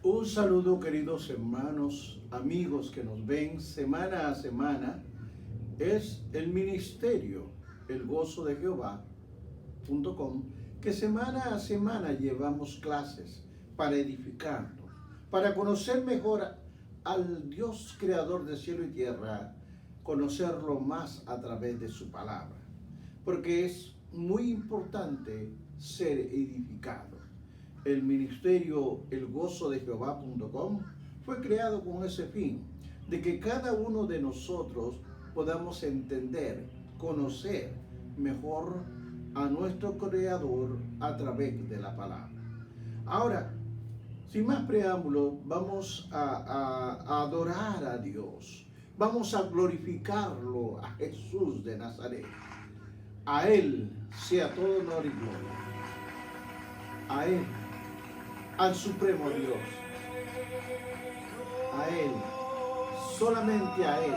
Un saludo, queridos hermanos, amigos que nos ven semana a semana. Es el ministerio El Gozo de Jehová.com, que semana a semana llevamos clases para edificarnos, para conocer mejor al Dios creador de cielo y tierra, conocerlo más a través de su palabra, porque es muy importante ser edificado. El ministerio El Gozo de Jehová.com fue creado con ese fin, de que cada uno de nosotros podamos entender, conocer mejor a nuestro Creador a través de la palabra. Ahora, sin más preámbulo, vamos a adorar a Dios. Vamos a glorificarlo, a Jesús de Nazaret. A Él sea todo honor y gloria. A Él, al Supremo Dios. A Él, solamente a Él.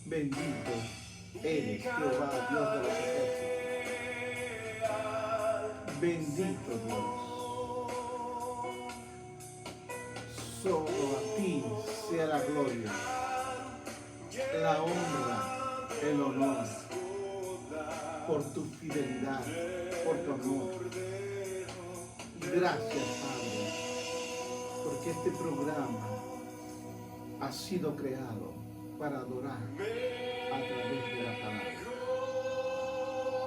Bendito eres, Jehová, Dios de los ejércitos. Bendito Dios. Solo a ti sea la gloria, la honra, el honor, por tu fidelidad, por tu amor. Gracias, Padre, porque este programa ha sido creado para adorar a través de la palabra.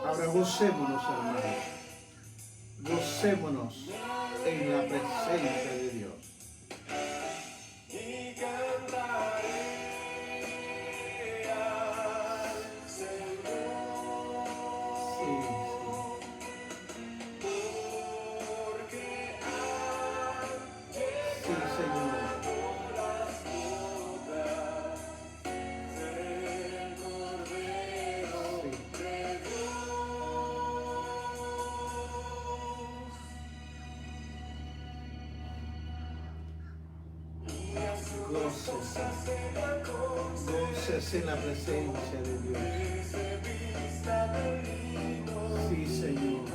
Ahora gocémonos, hermanos. Gocémonos en la presencia de Dios. Goces en la presencia de Dios. Sí, Señor.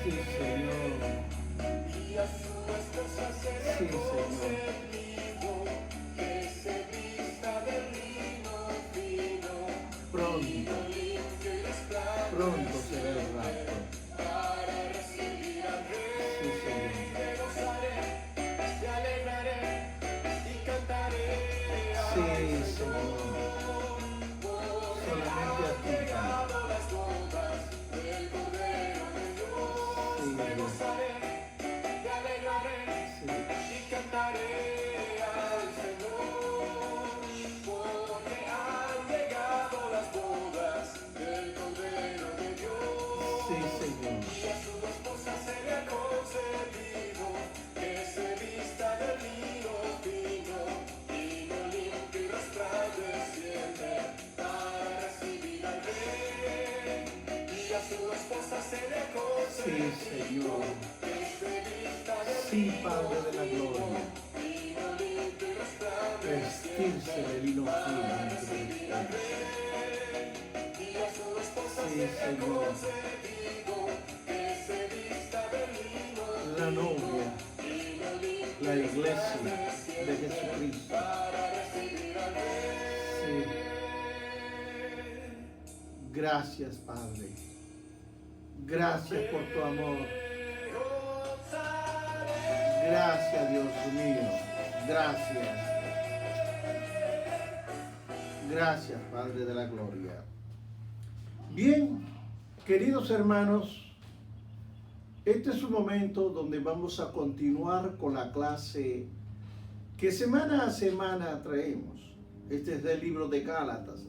Sí, Señor. Sí, Señor. Pronto, pronto será el rapto. Sí, Señor. Solamente a ti, Padre. Sí, Dios. Sí, Señor. Sí, Señor. Sí, Padre de la gloria. Vestirse de lino fino. Sí, Señor. La novia, la iglesia de Jesucristo. Sí. Gracias, Padre. Gracias por tu amor. Gracias, Dios mío. Gracias. Gracias, Padre de la gloria. Bien, queridos hermanos, este es un momento donde vamos a continuar con la clase que semana a semana traemos. Este es del libro de Gálatas.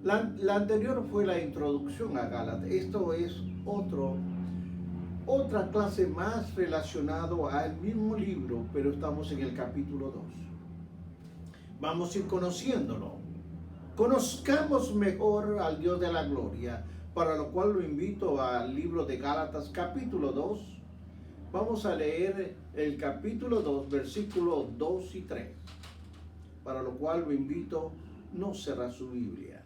La anterior fue la introducción a Gálatas. Esto es otra clase más relacionado al mismo libro, pero estamos en el capítulo 2. Vamos a ir conociéndolo. Conozcamos mejor al Dios de la gloria, para lo cual lo invito al libro de Gálatas capítulo 2. Vamos a leer el capítulo 2, versículos 2 y 3. para lo cual lo invito, no cerrar su Biblia.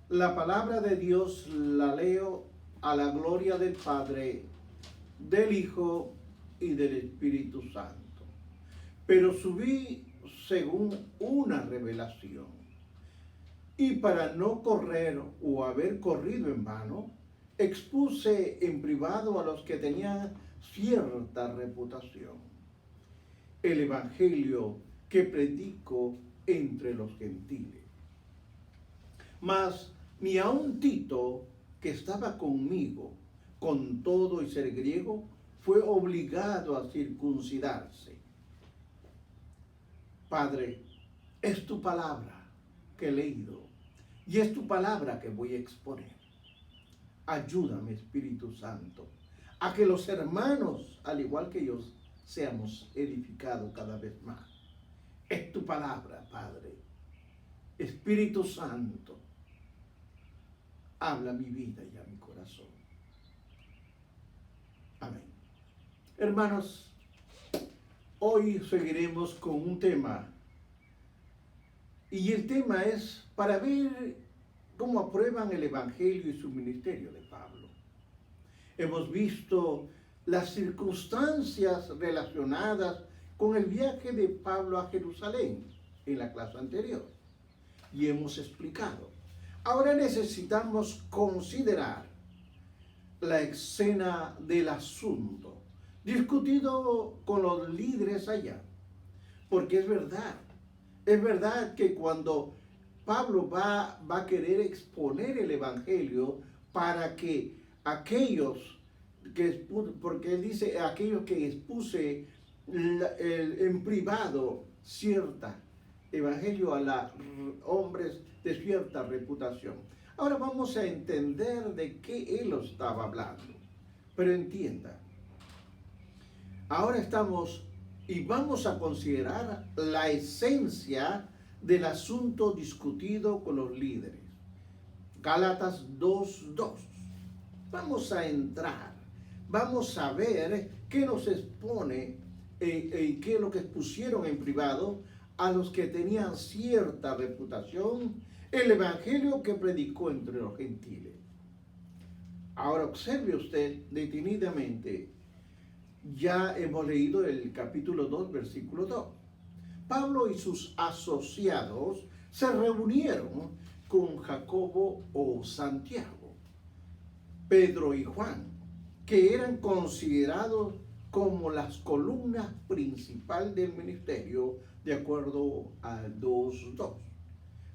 La palabra de Dios la leo a la gloria del Padre, del Hijo y del Espíritu Santo. Pero subí según una revelación. Y para no correr o haber corrido en vano, expuse en privado a los que tenían cierta reputación el evangelio que predico entre los gentiles. Mas ni aun Tito, que estaba conmigo, con todo y ser griego, fue obligado a circuncidarse. Padre, es tu palabra que he leído y es tu palabra que voy a exponer. Ayúdame, Espíritu Santo, a que los hermanos, al igual que yo, seamos edificados cada vez más. Es tu palabra, Padre. Espíritu Santo, habla a mi vida y a mi corazón. Amén. Hermanos, hoy seguiremos con un tema. Y el tema es para ver cómo aprueban el Evangelio y su ministerio de Pablo. Hemos visto las circunstancias relacionadas con el viaje de Pablo a Jerusalén en la clase anterior. Y hemos explicado. Ahora necesitamos considerar la escena del asunto, discutido con los líderes allá. Porque es verdad que cuando Pablo va a querer exponer el Evangelio para que aquellos porque él dice aquellos que expuse en privado cierta Evangelio a hombres de cierta reputación. Ahora vamos a entender de qué él estaba hablando. Pero entienda, ahora estamos y vamos a considerar la esencia del asunto discutido con los líderes. Gálatas 2:2. Vamos a entrar, vamos a ver qué nos expone y qué es lo que expusieron en privado a los que tenían cierta reputación el evangelio que predicó entre los gentiles. Ahora observe usted detenidamente. Ya hemos leído el capítulo 2, versículo 2. Pablo y sus asociados se reunieron con Jacobo o Santiago, Pedro y Juan, que eran considerados como las columnas principales del ministerio, de acuerdo al 2:2.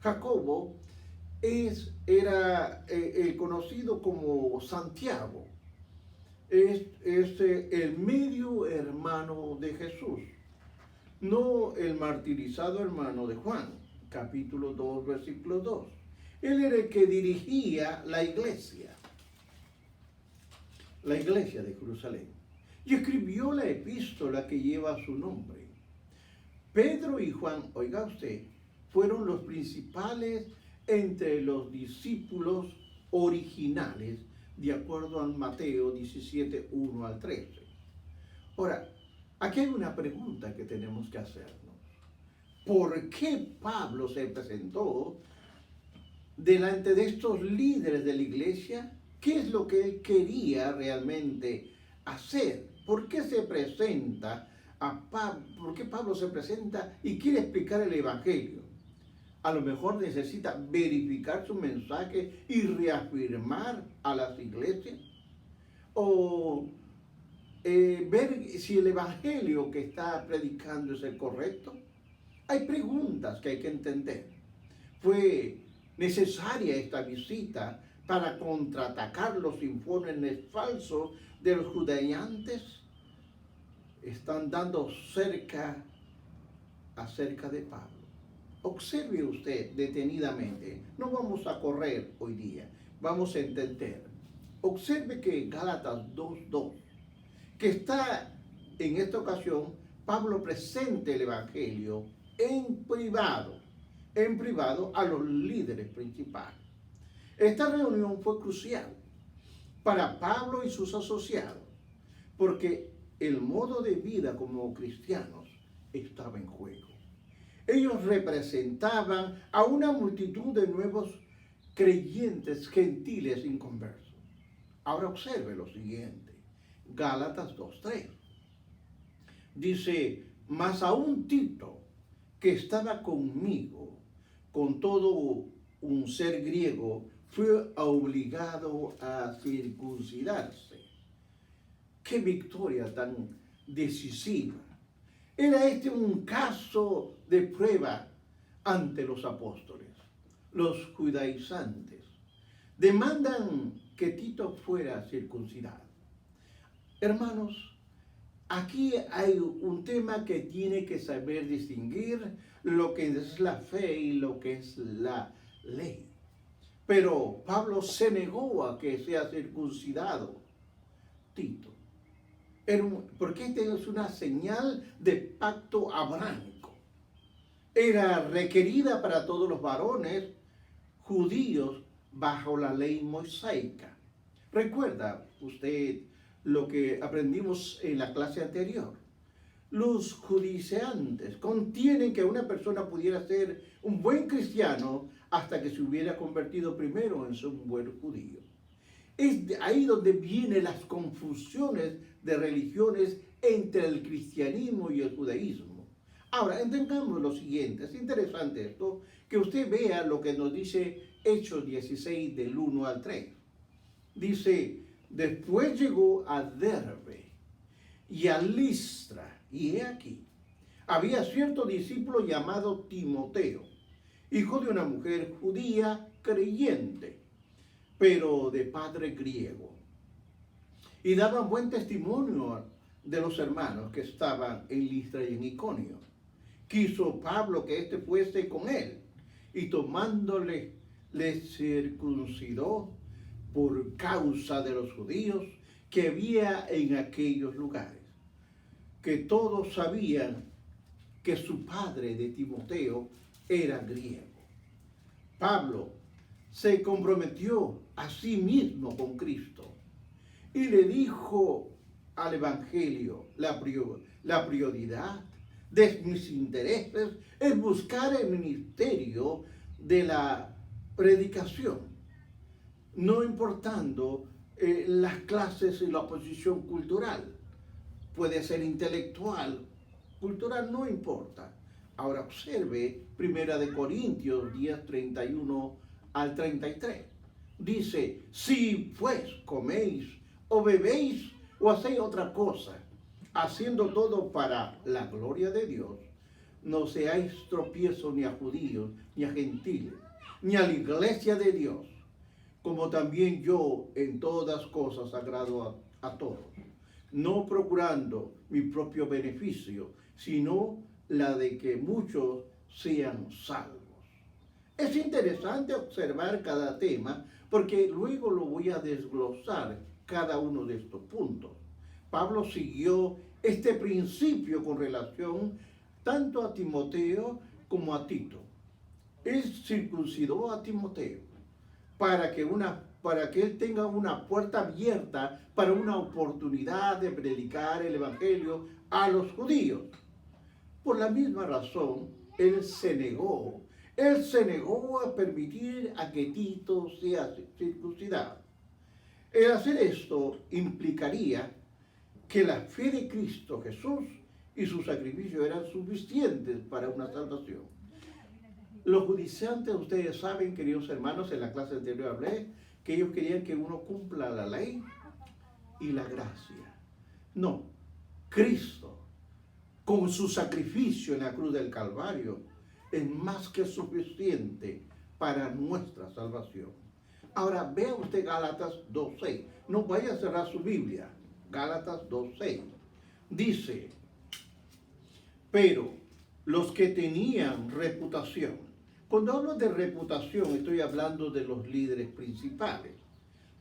Jacobo era conocido como Santiago. Es el medio hermano de Jesús, no el martirizado hermano de Juan, capítulo 2, versículo 2. Él era el que dirigía la iglesia de Jerusalén, y escribió la epístola que lleva su nombre. Pedro y Juan, oiga usted, fueron los principales entre los discípulos originales, de acuerdo a Mateo 17, 1 al 13. Ahora, aquí hay una pregunta que tenemos que hacernos. ¿Por qué Pablo se presentó delante de estos líderes de la iglesia? ¿Qué es lo que él quería realmente hacer? ¿Por qué se presenta ¿Por qué Pablo se presenta y quiere explicar el evangelio? A lo mejor necesita verificar su mensaje y reafirmar a las iglesias, o ver si el evangelio que está predicando es el correcto. Hay preguntas que hay que entender. ¿Fue necesaria esta visita para contraatacar los informes falsos de los judaizantes? Están dando acerca de Pablo. Observe usted detenidamente. No vamos a correr hoy día, vamos a entender. Observe que Gálatas 2:2, que está en esta ocasión, Pablo presenta el evangelio en privado a los líderes principales. Esta reunión fue crucial para Pablo y sus asociados, porque el modo de vida como cristianos estaba en juego. Ellos representaban a una multitud de nuevos creyentes gentiles inconversos. Ahora observe lo siguiente, Gálatas 2:3. Dice, mas aún Tito, que estaba conmigo, con todo un ser griego, fue obligado a circuncidarse. ¡Qué victoria tan decisiva! Era este un caso de prueba ante los apóstoles. Los judaizantes demandan que Tito fuera circuncidado. Hermanos, aquí hay un tema que tiene que saber distinguir lo que es la fe y lo que es la ley. Pero Pablo se negó a que sea circuncidado Tito. Porque esta es una señal de pacto abrámico. Era requerida para todos los varones judíos bajo la ley mosaica. ¿Recuerda usted lo que aprendimos en la clase anterior? Los judaizantes contienen que una persona pudiera ser un buen cristiano hasta que se hubiera convertido primero en un buen judío. Es de ahí donde vienen las confusiones de religiones entre el cristianismo y el judaísmo. Ahora, entendamos lo siguiente, es interesante esto, que usted vea lo que nos dice Hechos 16 del 1 al 3. Dice, después llegó a Derbe y a Listra, y he aquí, había cierto discípulo llamado Timoteo, hijo de una mujer judía creyente, pero de padre griego. Y daban buen testimonio de los hermanos que estaban en Listra y en Iconio. Quiso Pablo que éste fuese con él, y tomándole, le circuncidó por causa de los judíos que había en aquellos lugares, que todos sabían que su padre de Timoteo era griego. Pablo se comprometió a sí mismo con Cristo y le dijo al Evangelio, la prioridad de mis intereses es buscar el ministerio de la predicación, no importando las clases y la posición cultural. Puede ser intelectual, cultural, no importa. Ahora observe 1 Corintios 10, 31 al 33. Dice, si pues coméis o bebéis o hacéis otra cosa, haciendo todo para la gloria de Dios, no seáis tropiezo ni a judíos, ni a gentiles, ni a la iglesia de Dios, como también yo en todas cosas agrado a todos, no procurando mi propio beneficio, sino la de que muchos sean salvos. Es interesante observar cada tema, porque luego lo voy a desglosar cada uno de estos puntos. Pablo siguió este principio con relación tanto a Timoteo como a Tito. Él circuncidó a Timoteo para que él tenga una puerta abierta para una oportunidad de predicar el evangelio a los judíos. Por la misma razón, él se negó a permitir a que Tito sea circuncidado. El hacer esto implicaría que la fe de Cristo Jesús y su sacrificio eran suficientes para una salvación. Los judaizantes, ustedes saben, queridos hermanos, en la clase anterior hablé, que ellos querían que uno cumpla la ley y la gracia. No, Cristo, con su sacrificio en la cruz del Calvario, es más que suficiente para nuestra salvación. Ahora, vea usted Gálatas 2:6. No vaya a cerrar su Biblia. Gálatas 2:6. Dice, pero los que tenían reputación. Cuando hablo de reputación, estoy hablando de los líderes principales.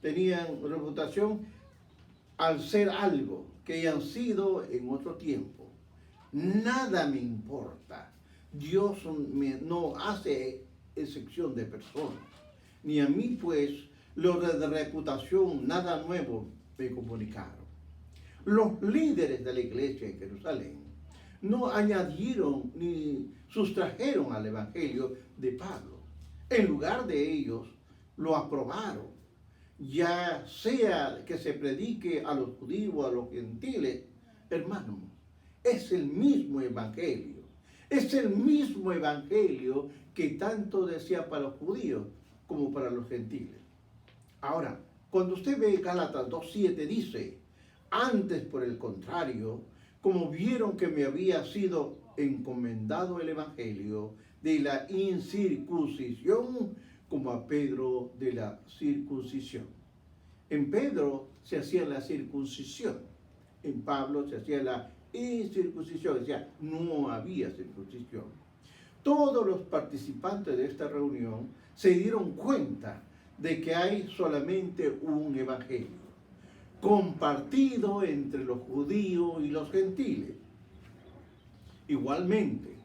Tenían reputación al ser algo que hayan sido en otro tiempo. Nada me importa. Dios no hace excepción de personas. Ni a mí, pues, los de reputación, nada nuevo me comunicaron. Los líderes de la iglesia en Jerusalén no añadieron ni sustrajeron al evangelio de Pablo. En lugar de ellos, lo aprobaron. Ya sea que se predique a los judíos o a los gentiles, hermanos, es el mismo evangelio. Es el mismo evangelio que tanto decía para los judíos como para los gentiles. Ahora, cuando usted ve Gálatas 2:7 dice, antes por el contrario, como vieron que me había sido encomendado el evangelio de la incircuncisión, como a Pedro de la circuncisión. En Pedro se hacía la circuncisión, en Pablo se hacía la incircuncisión, o sea, no había circuncisión. Todos los participantes de esta reunión se dieron cuenta de que hay solamente un evangelio, compartido entre los judíos y los gentiles. Igualmente,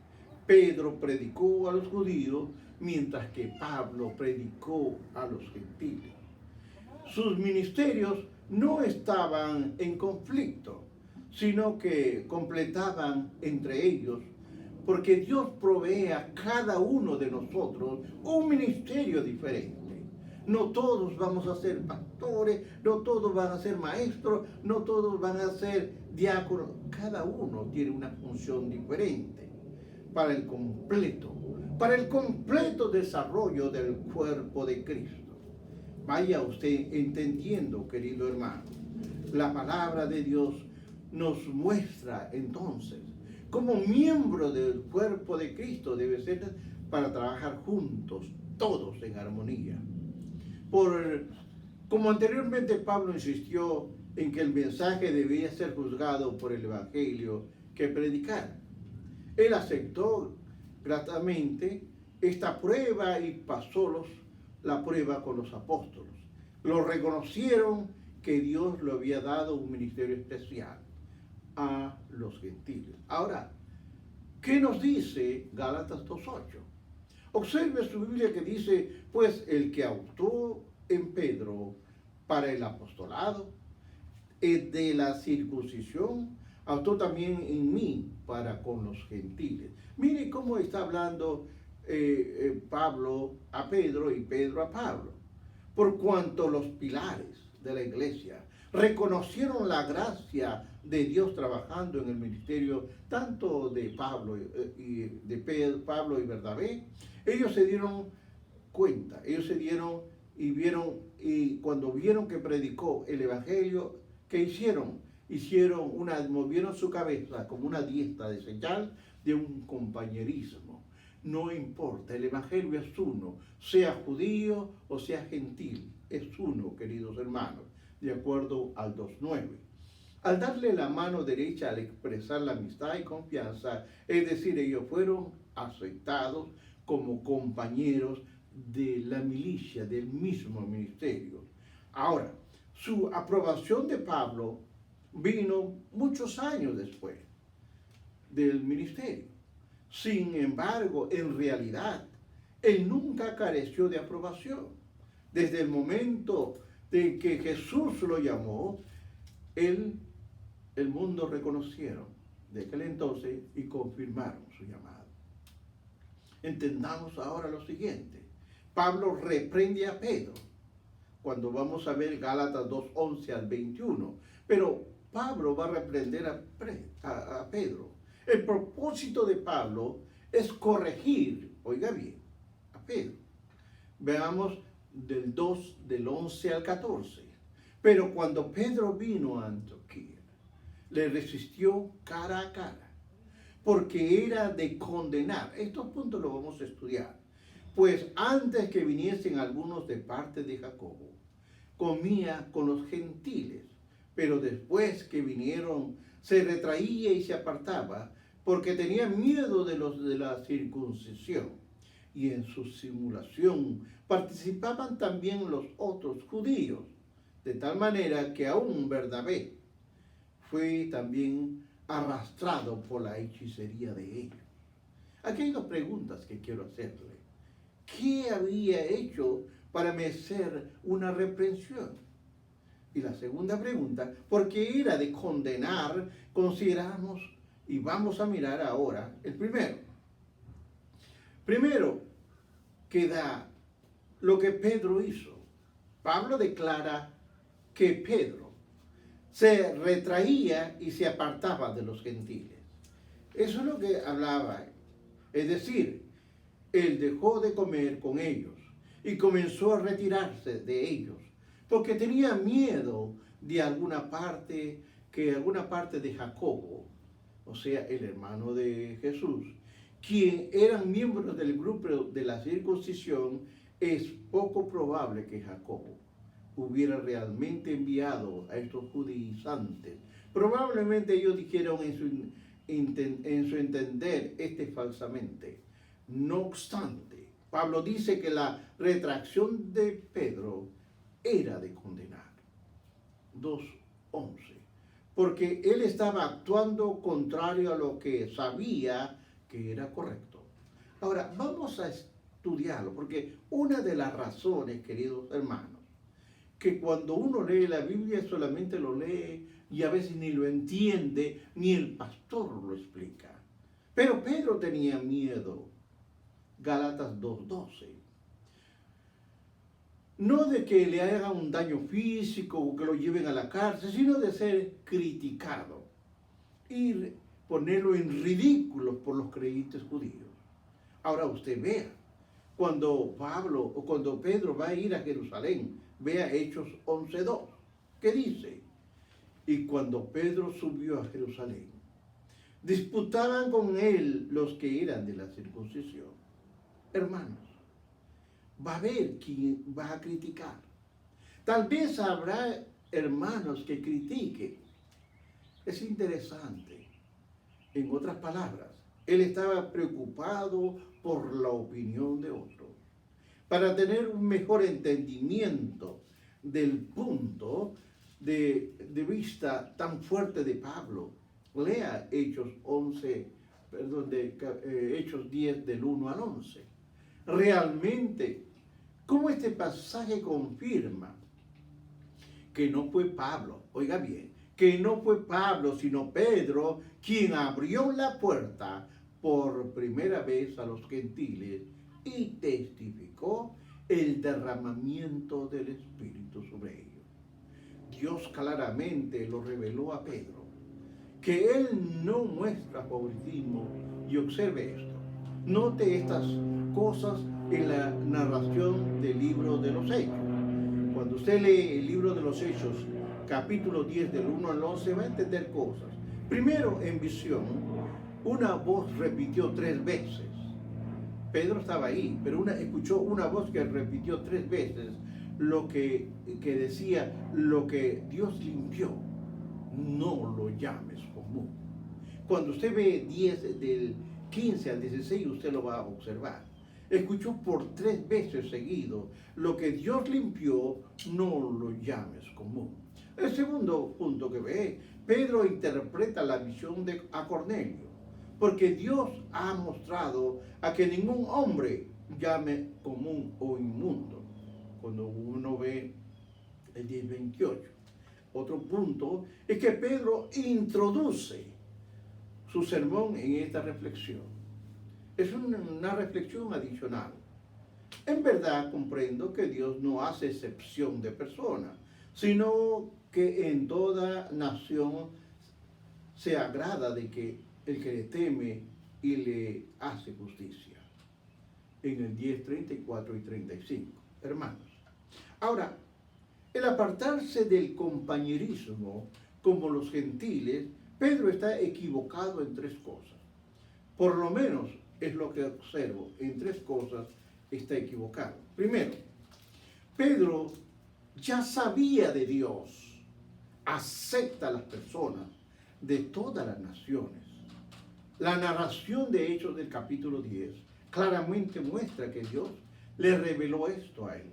Pedro predicó a los judíos, mientras que Pablo predicó a los gentiles. Sus ministerios no estaban en conflicto, sino que completaban entre ellos, porque Dios provee a cada uno de nosotros un ministerio diferente. No todos vamos a ser pastores, no todos van a ser maestros, no todos van a ser diáconos. Cada uno tiene una función diferente para el completo desarrollo del cuerpo de Cristo. Vaya usted entendiendo, querido hermano. La palabra de Dios nos muestra entonces cómo miembro del cuerpo de Cristo debe ser para trabajar juntos, todos en armonía. Como anteriormente Pablo insistió en que el mensaje debía ser juzgado por el evangelio que predicar. Él aceptó gratamente esta prueba y pasó la prueba con los apóstoles. Lo reconocieron que Dios le había dado un ministerio especial a los gentiles. Ahora, ¿qué nos dice Gálatas 2:8? Observe su Biblia que dice, pues el que actuó en Pedro para el apostolado, de la circuncisión, actuó también en mí para con los gentiles. Mire cómo está hablando Pablo a Pedro y Pedro a Pablo. Por cuanto los pilares de la iglesia reconocieron la gracia de Dios trabajando en el ministerio tanto de Pablo Pablo y Bernabé, ellos se dieron cuenta, y cuando vieron que predicó el evangelio, ¿qué hicieron? Movieron su cabeza como una diestra de señal de un compañerismo. No importa, el evangelio es uno, sea judío o sea gentil, es uno, queridos hermanos, de acuerdo al 2:9. Al darle la mano derecha al expresar la amistad y confianza, es decir, ellos fueron aceptados como compañeros de la milicia, del mismo ministerio. Ahora, su aprobación de Pablo vino muchos años después del ministerio. Sin embargo, en realidad, él nunca careció de aprobación. Desde el momento de que Jesús lo llamó, el mundo reconocieron de aquel entonces y confirmaron su llamado. Entendamos ahora lo siguiente. Pablo reprende a Pedro, cuando vamos a ver Gálatas 2:11 al 21. Pero Pablo va a reprender a Pedro. El propósito de Pablo es corregir, oiga bien, a Pedro. Veamos del 11 al 14. Pero cuando Pedro vino a Antioquía, le resistió cara a cara, porque era de condenar. Estos puntos los vamos a estudiar. Pues antes que viniesen algunos de parte de Jacobo, comía con los gentiles, pero después que vinieron, se retraía y se apartaba, porque tenía miedo de los de la circuncisión. Y en su simulación participaban también los otros judíos, de tal manera que aún Bernabé fue también arrastrado por la hechicería de ellos. Aquí hay dos preguntas que quiero hacerle. ¿Qué había hecho para merecer una reprensión? Y la segunda pregunta, ¿por qué era de condenar? Consideramos y vamos a mirar ahora el primero. Primero, que da lo que Pedro hizo. Pablo declara que Pedro se retraía y se apartaba de los gentiles. Eso es lo que hablaba. Es decir, él dejó de comer con ellos y comenzó a retirarse de ellos, porque tenía miedo de alguna parte de Jacobo, o sea, el hermano de Jesús, quien eran miembros del grupo de la circuncisión. Es poco probable que Jacobo hubiera realmente enviado a estos judaizantes. Probablemente ellos dijeron en su entender falsamente. No obstante, Pablo dice que la retracción de Pedro era de condenar. 2:11. Porque él estaba actuando contrario a lo que sabía que era correcto. Ahora, vamos a estudiarlo, porque una de las razones, queridos hermanos, que cuando uno lee la Biblia solamente lo lee y a veces ni lo entiende, ni el pastor lo explica. Pero Pedro tenía miedo. Gálatas 2:12. No de que le hagan un daño físico o que lo lleven a la cárcel, sino de ser criticado y ponerlo en ridículo por los creyentes judíos. Ahora usted vea, cuando Pedro va a ir a Jerusalén, vea Hechos 11:2, ¿qué dice? Y cuando Pedro subió a Jerusalén, disputaban con él los que eran de la circuncisión. Hermanos, va a haber quien va a criticar. Tal vez habrá hermanos que critiquen. Es interesante. En otras palabras, él estaba preocupado por la opinión de otros. Para tener un mejor entendimiento del punto de vista tan fuerte de Pablo, lea Hechos 10 del 1 al 11. Realmente, ¿cómo este pasaje confirma que no fue Pablo? Oiga bien, que no fue Pablo, sino Pedro, quien abrió la puerta por primera vez a los gentiles y testificó el derramamiento del Espíritu sobre ellos. Dios claramente lo reveló a Pedro, que él no muestra favoritismo. Y observe esto, note estas cosas en la narración del libro de los Hechos. Cuando usted lee el libro de los Hechos, capítulo 10 del 1 al 11, va a entender cosas. Primero, en visión, una voz repitió 3 veces. Pedro estaba ahí, pero escuchó una voz que repitió 3 veces lo que decía: lo que Dios limpió, no lo llames común. Cuando usted ve 10 del 15 al 16, usted lo va a observar. Escuchó por 3 veces seguido: lo que Dios limpió, no lo llames común. El segundo punto que ve, Pedro interpreta la visión a Cornelio, porque Dios ha mostrado a que ningún hombre llame común o inmundo. Cuando uno ve el 10:28. Otro punto es que Pedro introduce su sermón en esta reflexión. Es una reflexión adicional. En verdad comprendo que Dios no hace excepción de personas, sino que en toda nación se agrada de que el que le teme y le hace justicia. En el 10, 34 y 35. Hermanos. Ahora, el apartarse del compañerismo como los gentiles, Pedro está equivocado en 3 cosas. Por lo menos es lo que observo. En 3 cosas está equivocado. Primero, Pedro ya sabía de Dios. Acepta a las personas de todas las naciones. La narración de Hechos del capítulo 10 claramente muestra que Dios le reveló esto a él.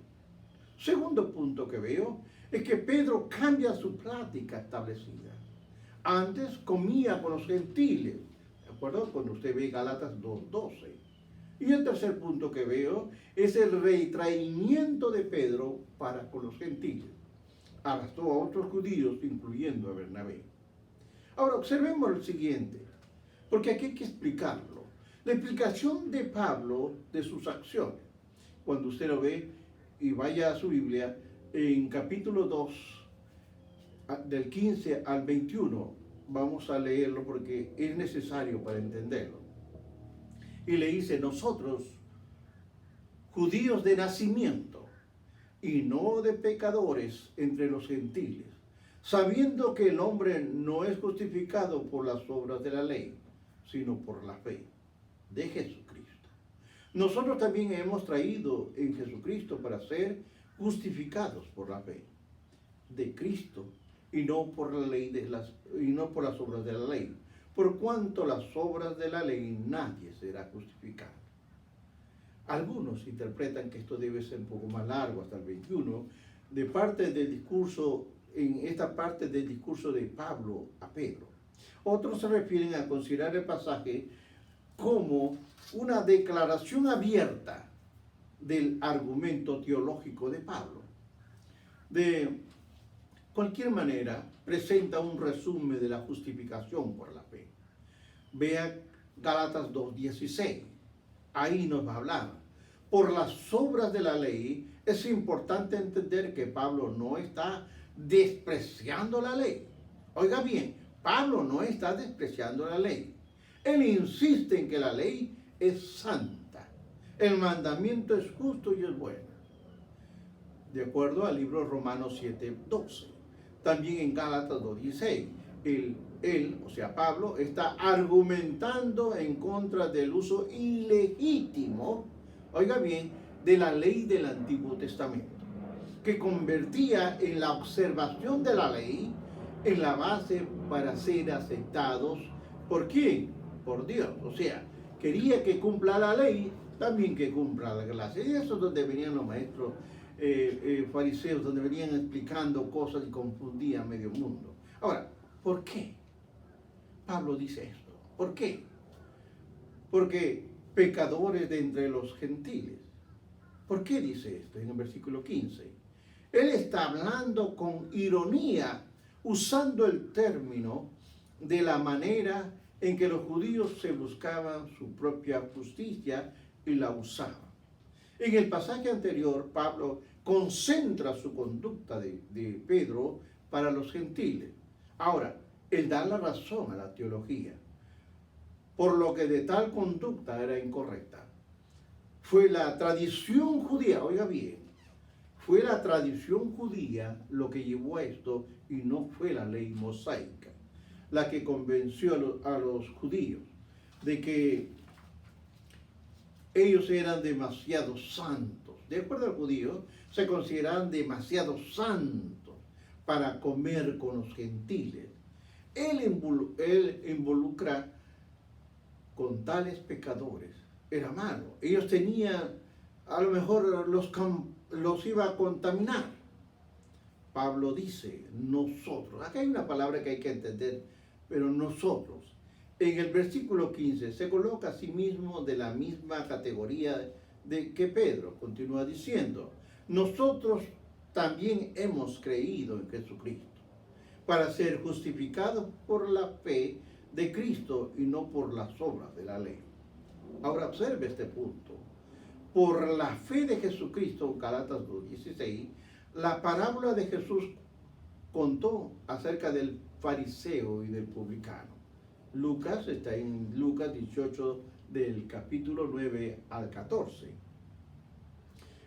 Segundo punto que veo es que Pedro cambia su plática establecida. Antes comía con los gentiles, ¿de acuerdo? Cuando usted ve Gálatas 2:12. Y el tercer punto que veo es el retraimiento de Pedro para con los gentiles. Arrastró a otros judíos, incluyendo a Bernabé. Ahora observemos lo siguiente, porque aquí hay que explicarlo. La explicación de Pablo de sus acciones, cuando usted lo ve y vaya a su Biblia, en capítulo 2, del 15 al 21, vamos a leerlo porque es necesario para entenderlo. Y le dice: nosotros, judíos de nacimiento, y no de pecadores entre los gentiles, sabiendo que el hombre no es justificado por las obras de la ley, sino por la fe de Jesucristo. Nosotros también hemos traído en Jesucristo para ser justificados por la fe de Cristo y no por la ley y no por las obras de la ley, por cuanto las obras de la ley nadie será justificado. Algunos interpretan que esto debe ser un poco más largo, hasta el 21, de parte del discurso, en esta parte del discurso de Pablo a Pedro. Otros se refieren a considerar el pasaje como una declaración abierta del argumento teológico de Pablo. De cualquier manera, presenta un resumen de la justificación por la fe. Vea Gálatas 2:16. Ahí nos va a hablar. Por las obras de la ley, es importante entender que Pablo no está despreciando la ley. Oiga bien, Pablo no está despreciando la ley. Él insiste en que la ley es santa. El mandamiento es justo y es bueno. De acuerdo al libro Romanos 7:12. También en Gálatas 2:16. Él, o sea, Pablo, está argumentando en contra del uso ilegítimo, oiga bien, de la ley del Antiguo Testamento, que convertía en la observación de la ley en la base para ser aceptados. ¿Por quién? Por Dios. O sea, quería que cumpla la ley, también que cumpla la gracia. Y eso es donde venían los maestros fariseos, donde venían explicando cosas y confundían medio mundo. Ahora, ¿por qué Pablo dice esto? ¿Por qué? Porque pecadores de entre los gentiles. ¿Por qué dice esto en el versículo 15? Él está hablando con ironía, usando el término de la manera en que los judíos se buscaban su propia justicia y la usaban. En el pasaje anterior, Pablo concentra su conducta de Pedro para los gentiles. Ahora, él da la razón a la teología, por lo que de tal conducta era incorrecta. Fue la tradición judía, oiga bien, fue la tradición judía lo que llevó a esto y no fue la ley mosaica la que convenció a los judíos de que ellos eran demasiado santos. De acuerdo al judío, se consideraban demasiado santos para comer con los gentiles. Él involucra con tales pecadores. Era malo. Ellos tenían, a lo mejor los iba a contaminar. Pablo dice, nosotros. Acá hay una palabra que hay que entender, pero nosotros. En el versículo 15 se coloca a sí mismo de la misma categoría de que Pedro. Continúa diciendo, nosotros también hemos creído en Jesucristo para ser justificados por la fe de Cristo y no por las obras de la ley. Ahora observe este punto. Por la fe de Jesucristo, Gálatas 2:16, la parábola de Jesús contó acerca del fariseo y del publicano. Lucas está en Lucas 18 del capítulo 9 al 14.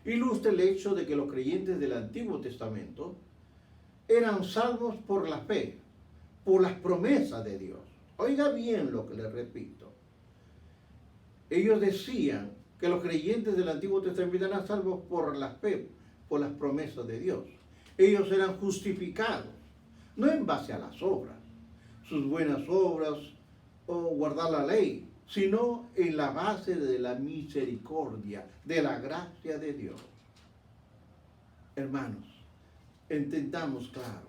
Ilustra el hecho de que los creyentes del Antiguo Testamento eran salvos por la fe, por las promesas de Dios. Oiga bien lo que les repito. Ellos decían que los creyentes del Antiguo Testamento eran salvos por la fe, por las promesas de Dios. Ellos eran justificados, no en base a las obras, sus buenas obras o guardar la ley, sino en la base de la misericordia, de la gracia de Dios. Hermanos, entendamos claro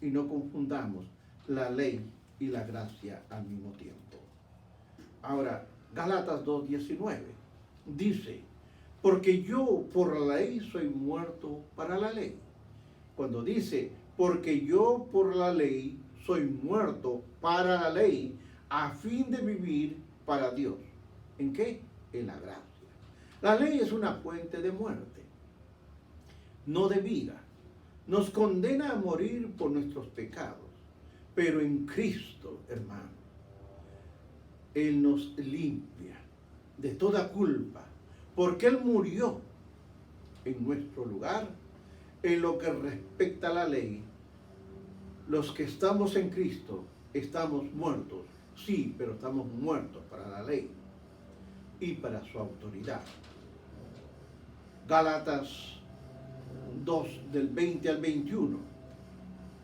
y no confundamos la ley y la gracia al mismo tiempo. Ahora, Gálatas 2:19 dice, porque yo por la ley soy muerto para la ley. Cuando dice, porque yo por la ley soy muerto para la ley, a fin de vivir para Dios. ¿En qué? En la gracia. La ley es una fuente de muerte, no de vida. Nos condena a morir por nuestros pecados, pero en Cristo, hermano, Él nos limpia de toda culpa, porque Él murió en nuestro lugar. En lo que respecta a la ley, los que estamos en Cristo estamos muertos, sí, pero estamos muertos para la ley y para su autoridad. Gálatas 2, del 20 al 21.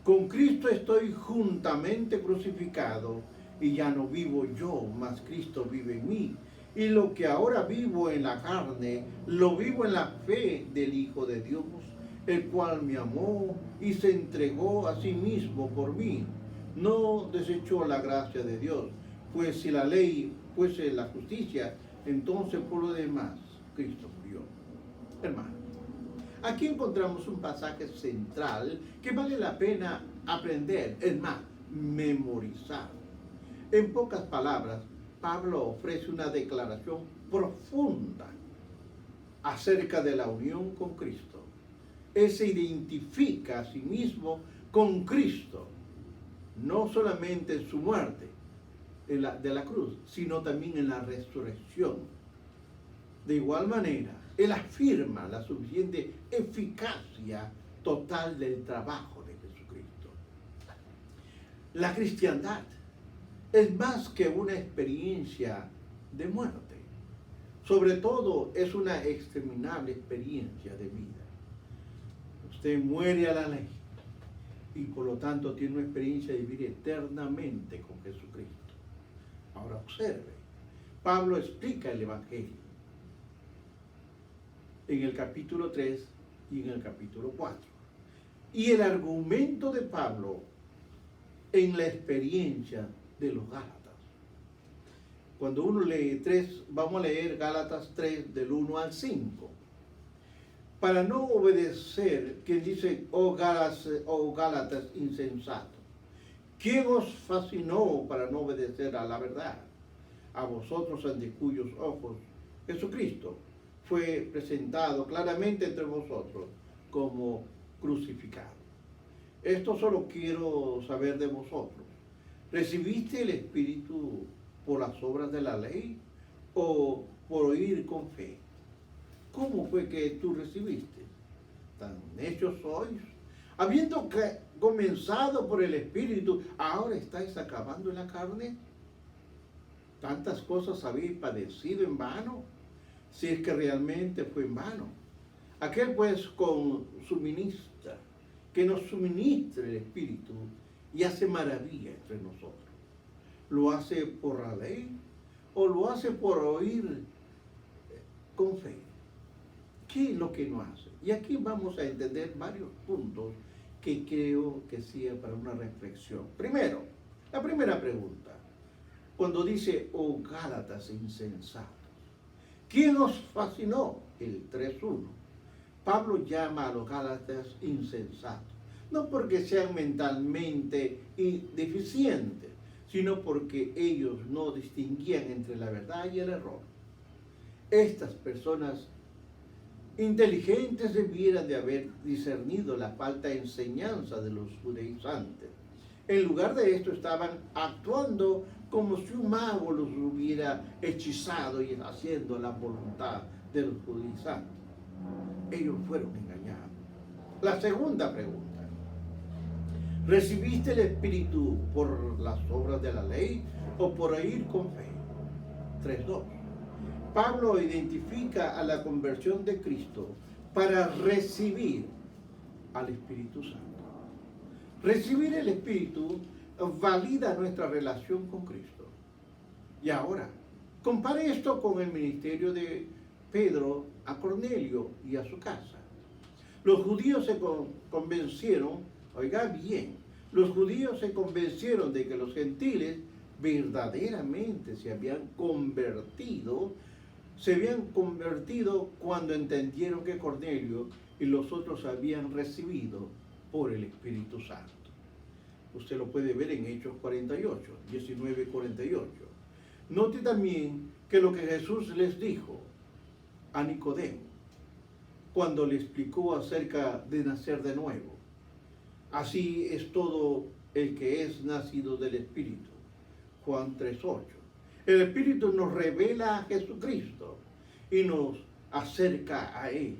Con Cristo estoy juntamente crucificado, y ya no vivo yo, mas Cristo vive en mí. Y lo que ahora vivo en la carne, lo vivo en la fe del Hijo de Dios, el cual me amó y se entregó a sí mismo por mí. No desechó la gracia de Dios, pues si la ley fuese la justicia, entonces por lo demás Cristo murió. Hermano, aquí encontramos un pasaje central que vale la pena aprender, es más, memorizar. En pocas palabras, Pablo ofrece una declaración profunda acerca de la unión con Cristo. Él se identifica a sí mismo con Cristo, no solamente en su muerte de la cruz, sino también en la resurrección. De igual manera, él afirma la suficiente eficacia total del trabajo de Jesucristo. La cristiandad es más que una experiencia de muerte. Sobre todo, es una exterminable experiencia de vida. Usted muere a la ley y por lo tanto tiene una experiencia de vivir eternamente con Jesucristo. Ahora observe, Pablo explica el Evangelio en el capítulo 3 y en el capítulo 4. Y el argumento de Pablo en la experiencia de los Gálatas. Cuando uno lee 3, vamos a leer Gálatas 3 del 1 al 5. Para no obedecer, quien dice, oh Gálatas insensatos, ¿quién os fascinó para no obedecer a la verdad? A vosotros ante cuyos ojos Jesucristo fue presentado claramente entre vosotros como crucificado. Esto solo quiero saber de vosotros. ¿Recibiste el Espíritu por las obras de la ley o por oír con fe? ¿Cómo fue que tú recibiste? ¿Tan necios sois? Habiendo comenzado por el Espíritu, ¿ahora estáis acabando en la carne? ¿Tantas cosas habéis padecido en vano? Si es que realmente fue en vano. Aquel pues que nos suministra el Espíritu y hace maravilla entre nosotros. ¿Lo hace por la ley o lo hace por oír con fe? ¿Qué es lo que no hace? Y aquí vamos a entender varios puntos que creo que sirven para una reflexión. Primero, la primera pregunta, cuando dice, oh Gálatas insensatos, ¿quién os fascinó? El 3.1. Pablo llama a los Gálatas insensatos, no porque sean mentalmente deficientes, sino porque ellos no distinguían entre la verdad y el error. Estas personas inteligentes debieran de haber discernido la falta de enseñanza de los judaizantes. En lugar de esto estaban actuando como si un mago los hubiera hechizado y haciendo la voluntad de los judaizantes. Ellos fueron engañados. La segunda pregunta, ¿recibiste el Espíritu por las obras de la ley o por oír con fe? 3.2. Pablo identifica a la conversión de Cristo para recibir al Espíritu Santo. Recibir el Espíritu valida nuestra relación con Cristo. Y ahora, compare esto con el ministerio de Pedro a Cornelio y a su casa. Los judíos se convencieron, oiga bien, los judíos se convencieron de que los gentiles verdaderamente se habían convertido cuando entendieron que Cornelio y los otros habían recibido por el Espíritu Santo. Usted lo puede ver en Hechos 48, 19-48. Note también que lo que Jesús les dijo a Nicodemo cuando le explicó acerca de nacer de nuevo. Así es todo el que es nacido del Espíritu. Juan 3:8. El Espíritu nos revela a Jesucristo y nos acerca a Él.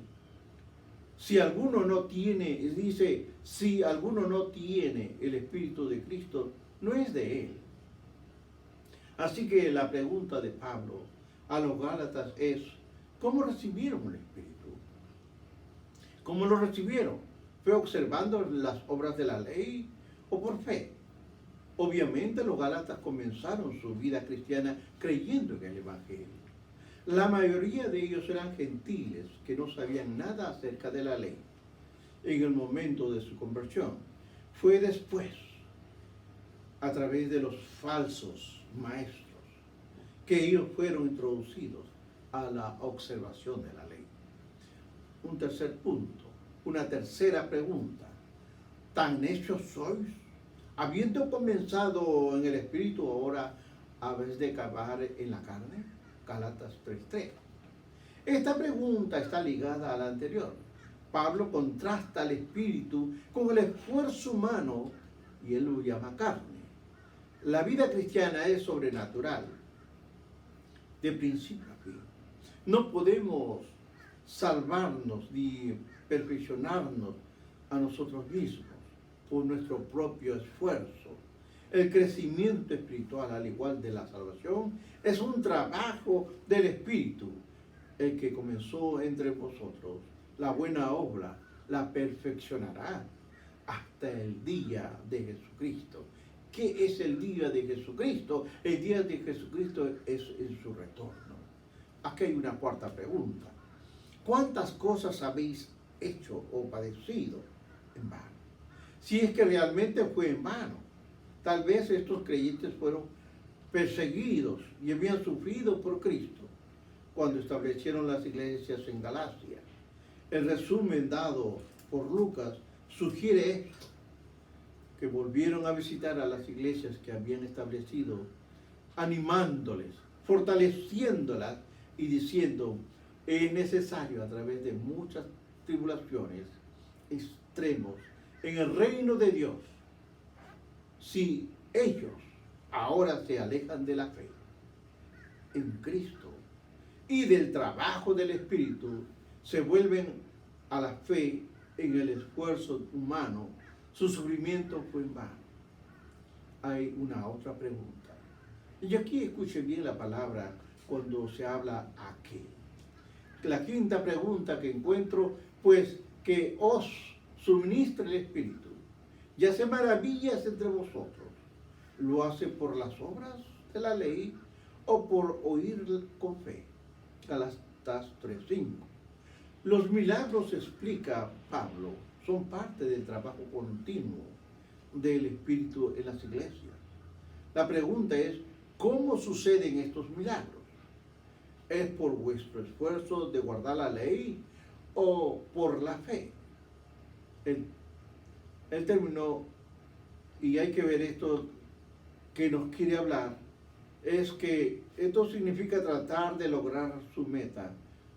Si alguno no tiene, dice, si alguno no tiene el Espíritu de Cristo, no es de Él. Así que la pregunta de Pablo a los Gálatas es, ¿cómo recibieron el Espíritu? ¿Cómo lo recibieron? ¿Fue observando las obras de la ley o por fe? Obviamente los Gálatas comenzaron su vida cristiana creyendo en el Evangelio. La mayoría de ellos eran gentiles que no sabían nada acerca de la ley en el momento de su conversión. Fue después, a través de los falsos maestros, que ellos fueron introducidos a la observación de la ley. Un tercer punto, una tercera pregunta. ¿Tan necios sois? Habiendo comenzado en el Espíritu, ahora habéis de acabar en la carne. Gálatas 3:3. Esta pregunta está ligada a la anterior. Pablo contrasta al Espíritu con el esfuerzo humano y él lo llama carne. La vida cristiana es sobrenatural, de principio a fin. No podemos salvarnos ni perfeccionarnos a nosotros mismos por nuestro propio esfuerzo. El crecimiento espiritual, al igual de la salvación, es un trabajo del Espíritu. El que comenzó entre vosotros la buena obra, la perfeccionará hasta el día de Jesucristo. ¿Qué es el día de Jesucristo? El día de Jesucristo es en su retorno. Aquí hay una cuarta pregunta. ¿Cuántas cosas habéis hecho o padecido en vano? Si es que realmente fue en vano. Tal vez estos creyentes fueron perseguidos y habían sufrido por Cristo cuando establecieron las iglesias en Galacia. El resumen dado por Lucas sugiere esto, que volvieron a visitar a las iglesias que habían establecido, animándoles, fortaleciéndolas y diciendo, es necesario a través de muchas tribulaciones, extremos, en el reino de Dios, si ellos ahora se alejan de la fe en Cristo y del trabajo del Espíritu, se vuelven a la fe en el esfuerzo humano, su sufrimiento fue en vano. Hay una otra pregunta. Y aquí escuche bien la palabra cuando se habla a qué. La quinta pregunta que encuentro, pues que os suministra el Espíritu y hace maravillas entre vosotros. ¿Lo hace por las obras de la ley o por oír con fe? Gálatas 3:5. Los milagros, explica Pablo, son parte del trabajo continuo del Espíritu en las iglesias. La pregunta es, ¿cómo suceden estos milagros? ¿Es por vuestro esfuerzo de guardar la ley o por la fe? El término, y hay que ver esto que nos quiere hablar, es que esto significa tratar de lograr su meta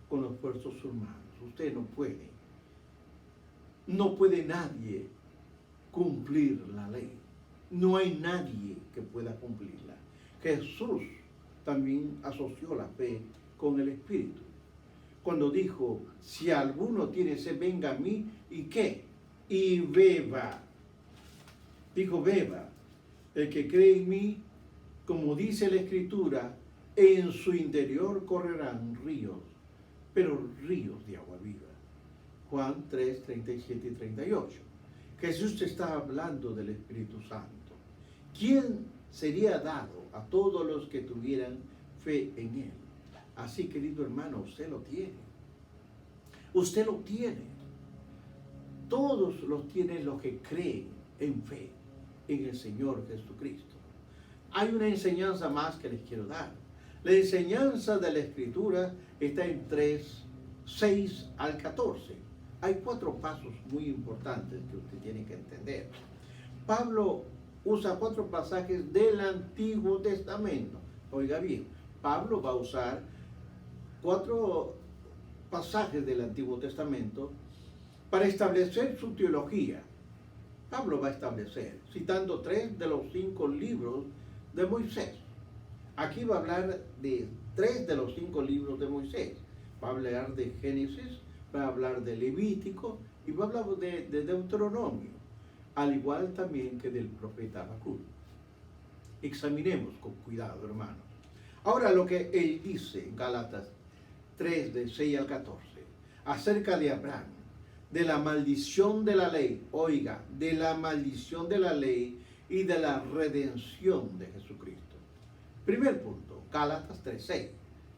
con los esfuerzos humanos. Usted no puede. No puede nadie cumplir la ley. No hay nadie que pueda cumplirla. Jesús también asoció la fe con el Espíritu. Cuando dijo, si alguno tiene sed, venga a mí, ¿y qué? Y beba. Dijo, beba. El que cree en mí, como dice la Escritura, en su interior correrán ríos, pero ríos de agua viva. Juan 3, 37 y 38. Jesús está hablando del Espíritu Santo. ¿Quién sería dado a todos los que tuvieran fe en Él? Así, querido hermano, usted lo tiene. Usted lo tiene. Todos los tienen los que creen en fe en el Señor Jesucristo. Hay una enseñanza más que les quiero dar. La enseñanza de la Escritura está en 3, 6 al 14. Hay 4 pasos muy importantes que usted tiene que entender. Pablo usa 4 pasajes del Antiguo Testamento. Oiga bien, Pablo va a usar 4 pasajes del Antiguo Testamento para establecer su teología. Pablo va a establecer, citando 3 de los 5 libros de Moisés. Aquí va a hablar de 3 de los 5 libros de Moisés. Va a hablar de Génesis, va a hablar de Levítico y va a hablar de Deuteronomio, al igual también que del profeta Habacuc. Examinemos con cuidado, hermanos. Ahora lo que él dice en Gálatas 3, de 6 al 14, acerca de Abraham, de la maldición de la ley, oiga, de la maldición de la ley y de la redención de Jesucristo. Primer punto, Gálatas 3:6,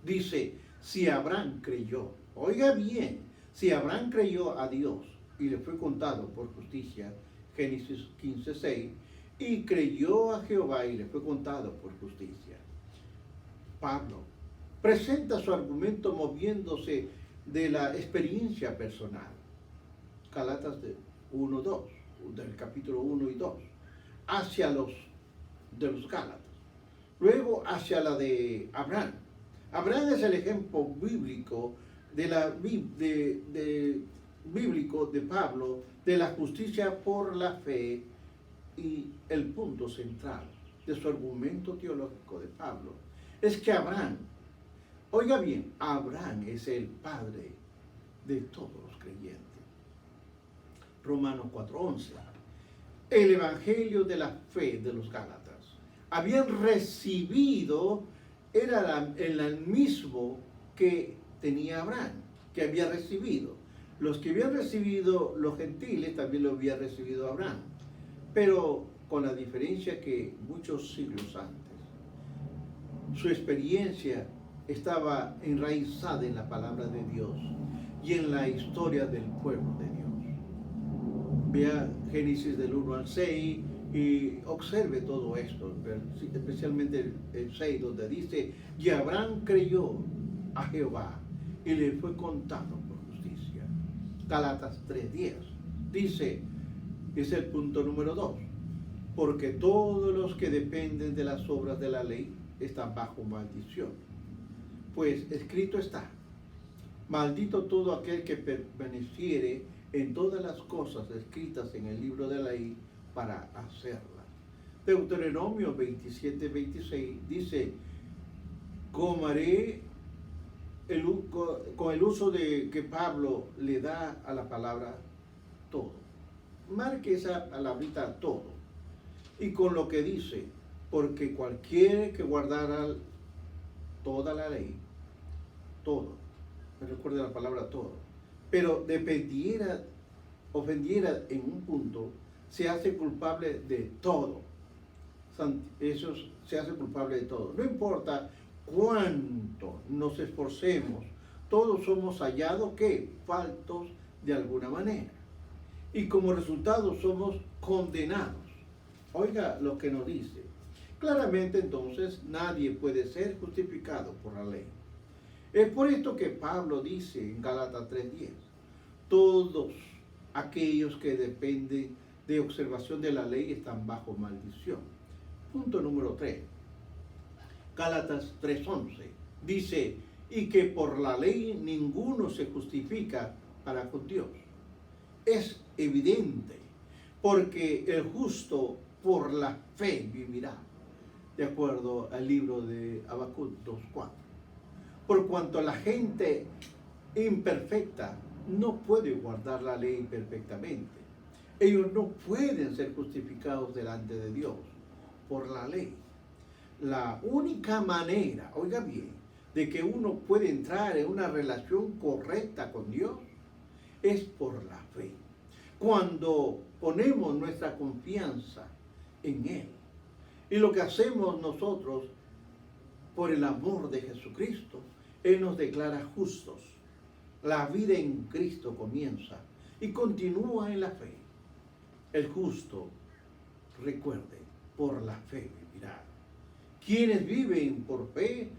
dice, si Abraham creyó, oiga bien, si Abraham creyó a Dios y le fue contado por justicia, Génesis 15:6, y creyó a Jehová y le fue contado por justicia. Pablo presenta su argumento moviéndose de la experiencia personal. Gálatas 1:2, del capítulo 1 y 2, hacia los Gálatas. Luego hacia la de Abraham. Abraham es el ejemplo bíblico bíblico de Pablo de la justicia por la fe, y el punto central de su argumento teológico de Pablo es que Abraham, oiga bien, Abraham es el padre de todos los creyentes. Romanos 4:11. El evangelio de la fe de los Gálatas habían recibido, era el mismo que tenía Abraham, que había recibido. Los que habían recibido los gentiles también lo había recibido Abraham, pero con la diferencia que muchos siglos antes, su experiencia estaba enraizada en la palabra de Dios y en la historia del pueblo de Dios. Vea Génesis del 1 al 6 y observe todo esto, especialmente el 6, donde dice, y Abraham creyó a Jehová y le fue contado por justicia. Gálatas 3:10 dice, es el punto número 2, porque todos los que dependen de las obras de la ley están bajo maldición. Pues escrito está, maldito todo aquel que permaneciere en todas las cosas escritas en el libro de la ley para hacerlas. Deuteronomio 27:26 dice, comeré con el uso que Pablo le da a la palabra todo. Marque esa palabrita todo. Y con lo que dice, porque cualquiera que guardara toda la ley, todo, me recuerda la palabra todo, pero ofendiera en un punto, se hace culpable de todo. Eso se hace culpable de todo. No importa cuánto nos esforcemos, todos somos hallados que faltos de alguna manera. Y como resultado somos condenados. Oiga lo que nos dice. Claramente entonces nadie puede ser justificado por la ley. Es por esto que Pablo dice en Gálatas 3:10, todos aquellos que dependen de observación de la ley están bajo maldición. Punto número 3. Gálatas 3:11 dice, y que por la ley ninguno se justifica para con Dios. Es evidente, porque el justo por la fe vivirá, de acuerdo al libro de Habacuc 2:4. Por cuanto la gente imperfecta no puede guardar la ley perfectamente, ellos no pueden ser justificados delante de Dios por la ley. La única manera, oiga bien, de que uno puede entrar en una relación correcta con Dios es por la fe. Cuando ponemos nuestra confianza en Él. Y lo que hacemos nosotros por el amor de Jesucristo, Él nos declara justos. La vida en Cristo comienza y continúa en la fe. El justo, recuerde, por la fe vivirá. Quienes viven por fe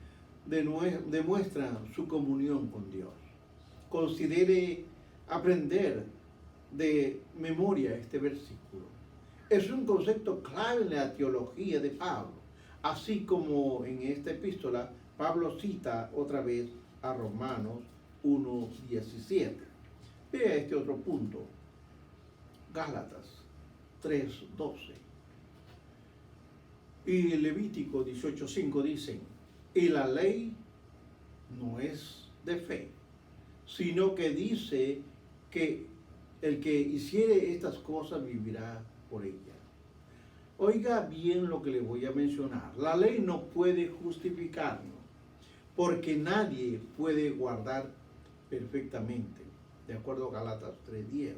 demuestran su comunión con Dios. Considere aprender de memoria este versículo. Es un concepto clave en la teología de Pablo, así como en esta epístola Pablo cita otra vez a Romanos 1:17. Vea este otro punto. Gálatas 3:12. Y Levítico 18:5 dicen, y la ley no es de fe, sino que dice que el que hiciere estas cosas vivirá por ellas. Oiga bien lo que le voy a mencionar. La ley no puede justificarnos, porque nadie puede guardar perfectamente, de acuerdo a Gálatas 3:10.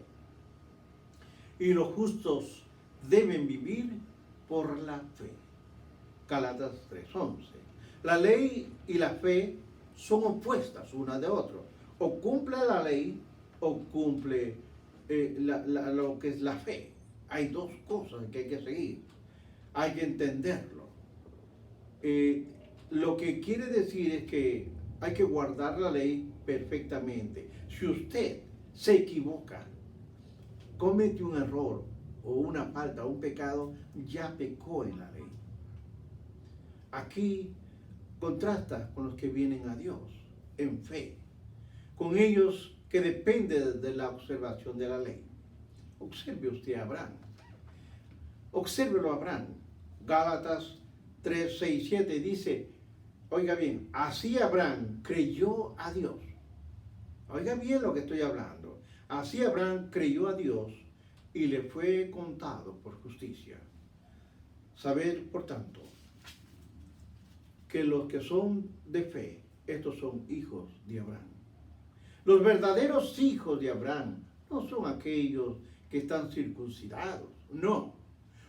Y los justos deben vivir por la fe. Gálatas 3:11. La ley y la fe son opuestas una de otra. O cumple la ley o cumple lo que es la fe. Hay dos cosas que hay que seguir. Hay que entenderlo. Lo que quiere decir es que hay que guardar la ley perfectamente. Si usted se equivoca, comete un error o una falta, un pecado, ya pecó en la ley. Aquí contrasta con los que vienen a Dios en fe, con ellos que dependen de la observación de la ley. Observe usted a Abraham. Obsérvelo a Abraham. Gálatas 3:6-7 dice, oiga bien, así Abraham creyó a Dios. Oiga bien lo que estoy hablando. Así Abraham creyó a Dios y le fue contado por justicia. Saber, por tanto, que los que son de fe, estos son hijos de Abraham. Los verdaderos hijos de Abraham no son aquellos que están circuncidados, no.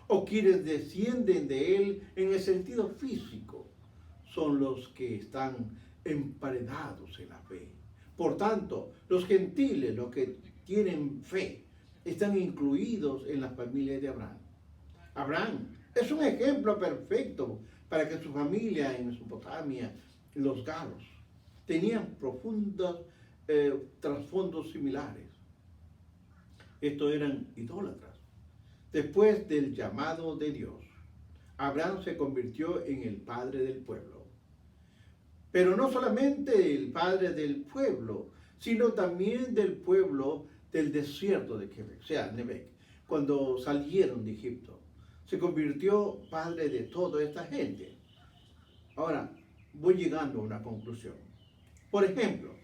O quienes descienden de él en el sentido físico, son los que están emparedados en la fe. Por tanto, los gentiles, los que tienen fe, están incluidos en la familia de Abraham. Abraham es un ejemplo perfecto para que su familia en Mesopotamia, los galos, tenían profundos trasfondos similares. Estos eran idólatras. Después del llamado de Dios, Abraham se convirtió en el padre del pueblo. Pero no solamente el padre del pueblo, sino también del pueblo del desierto de Quebec, o sea, Nebec, cuando salieron de Egipto. Se convirtió padre de toda esta gente. Ahora, voy llegando a una conclusión. Por ejemplo,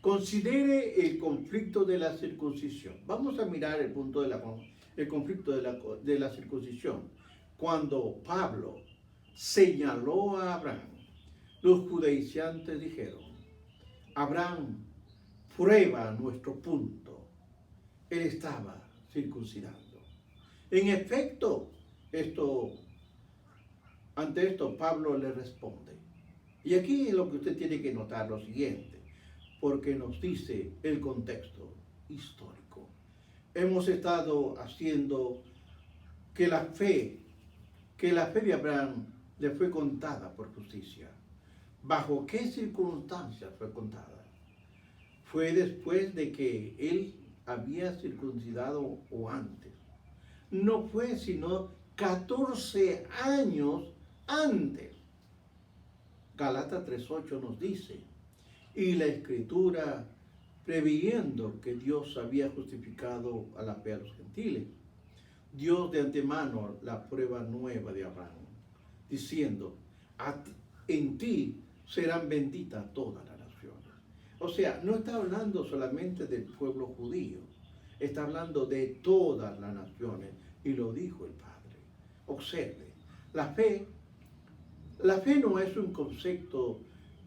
considere el conflicto de la circuncisión. Vamos a mirar el punto el conflicto de la circuncisión. Cuando Pablo señaló a Abraham, los judaizantes dijeron, Abraham prueba nuestro punto. Él estaba circuncidando. En efecto, ante esto Pablo le responde. Y aquí es lo que usted tiene que notar lo siguiente, porque nos dice el contexto histórico. Hemos estado haciendo que la fe de Abraham le fue contada por justicia. ¿Bajo qué circunstancias fue contada? Fue después de que él había circuncidado o antes. No fue sino 14 años antes. Gálatas 3:8 nos dice, y la Escritura, previendo que Dios había justificado a la fe a los gentiles, Dios de antemano la prueba nueva de Abraham, diciendo, en ti serán benditas todas las naciones. O sea, no está hablando solamente del pueblo judío, está hablando de todas las naciones, y lo dijo el Padre. Observe, la fe no es un concepto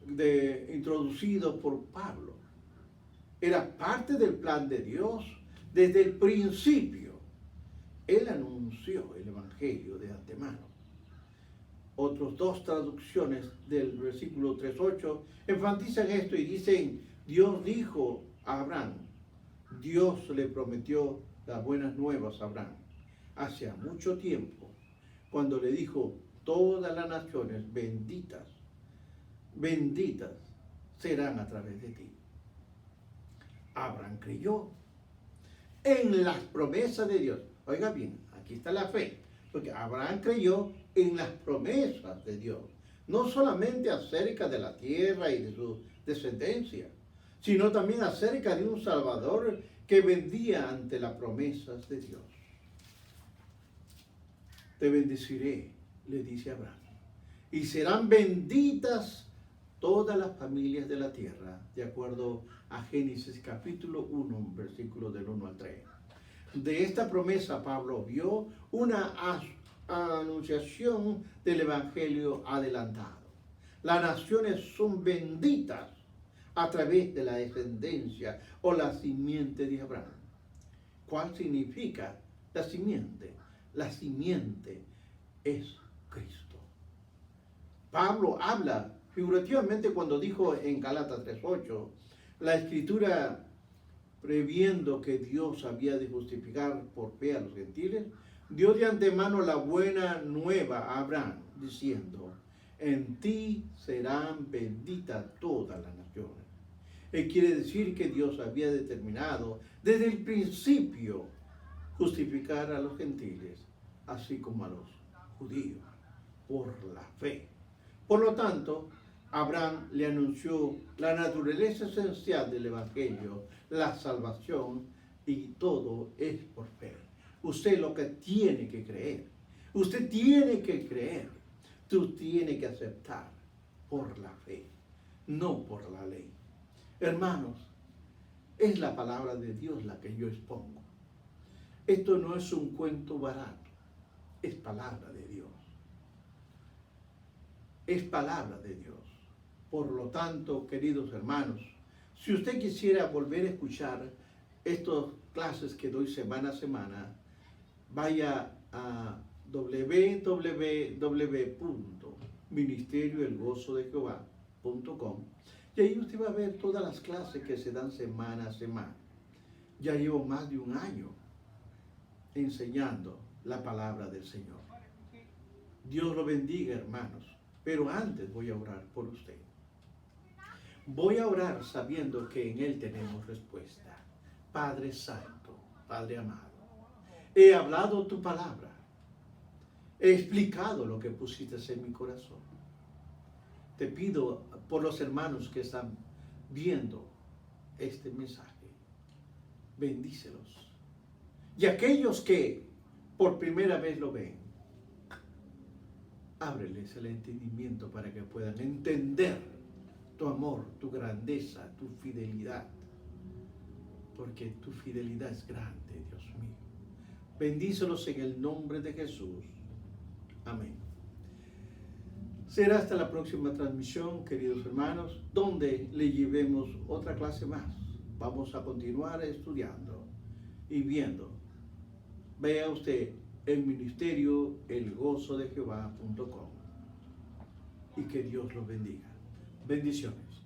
introducido por Pablo. Era parte del plan de Dios desde el principio. Él anunció el Evangelio de antemano. Otras dos traducciones del versículo 3:8 enfatizan esto y dicen, Dios dijo a Abraham, Dios le prometió las buenas nuevas a Abraham hace mucho tiempo, cuando le dijo, todas las naciones benditas serán a través de ti. Abraham creyó en las promesas de Dios. Oiga bien, aquí está la fe, porque Abraham creyó en las promesas de Dios. no solamente acerca de la tierra y de su descendencia, sino también acerca de un Salvador que vendía ante las promesas de Dios. Te bendeciré, le dice Abraham, y serán benditas todas las familias de la tierra, de acuerdo a Génesis capítulo 1, versículos del 1 al 3. De esta promesa Pablo vio una anunciación del Evangelio adelantado. Las naciones son benditas a través de la descendencia o la simiente de Abraham. ¿Cuál significa la simiente? La simiente es Cristo. Pablo habla figurativamente cuando dijo en Gálatas 3:8, la Escritura, previendo que Dios había de justificar por fe a los gentiles, dio de antemano la buena nueva a Abraham, diciendo, en ti serán benditas todas las naciones. Él quiere decir que Dios había determinado desde el principio justificar a los gentiles, así como a los judíos, por la fe. Por lo tanto, Abraham le anunció la naturaleza esencial del Evangelio, la salvación, y todo es por fe. Usted lo que tiene que creer, usted tiene que creer, tú tienes que aceptar por la fe, no por la ley. Hermanos, es la palabra de Dios la que yo expongo. Esto no es un cuento barato, es palabra de Dios. Es palabra de Dios. Por lo tanto, queridos hermanos, si usted quisiera volver a escuchar estas clases que doy semana a semana, vaya a www.ministerioelgozodejehová.com y ahí usted va a ver todas las clases que se dan semana a semana. Ya llevo más de un año enseñando la palabra del Señor. Dios lo bendiga, hermanos. Pero antes voy a orar por usted. Voy a orar sabiendo que en Él tenemos respuesta. Padre Santo, Padre amado, he hablado tu palabra. He explicado lo que pusiste en mi corazón. Te pido por los hermanos que están viendo este mensaje. Bendícelos. Y aquellos que por primera vez lo ven, ábreles el entendimiento para que puedan entender tu amor, tu grandeza, tu fidelidad. Porque tu fidelidad es grande, Dios mío. Bendícelos en el nombre de Jesús. Amén. Será hasta la próxima transmisión, queridos hermanos, donde le llevemos otra clase más. Vamos a continuar estudiando y viendo. Vea usted el ministerio elgozodejehová.com y que Dios los bendiga. Bendiciones.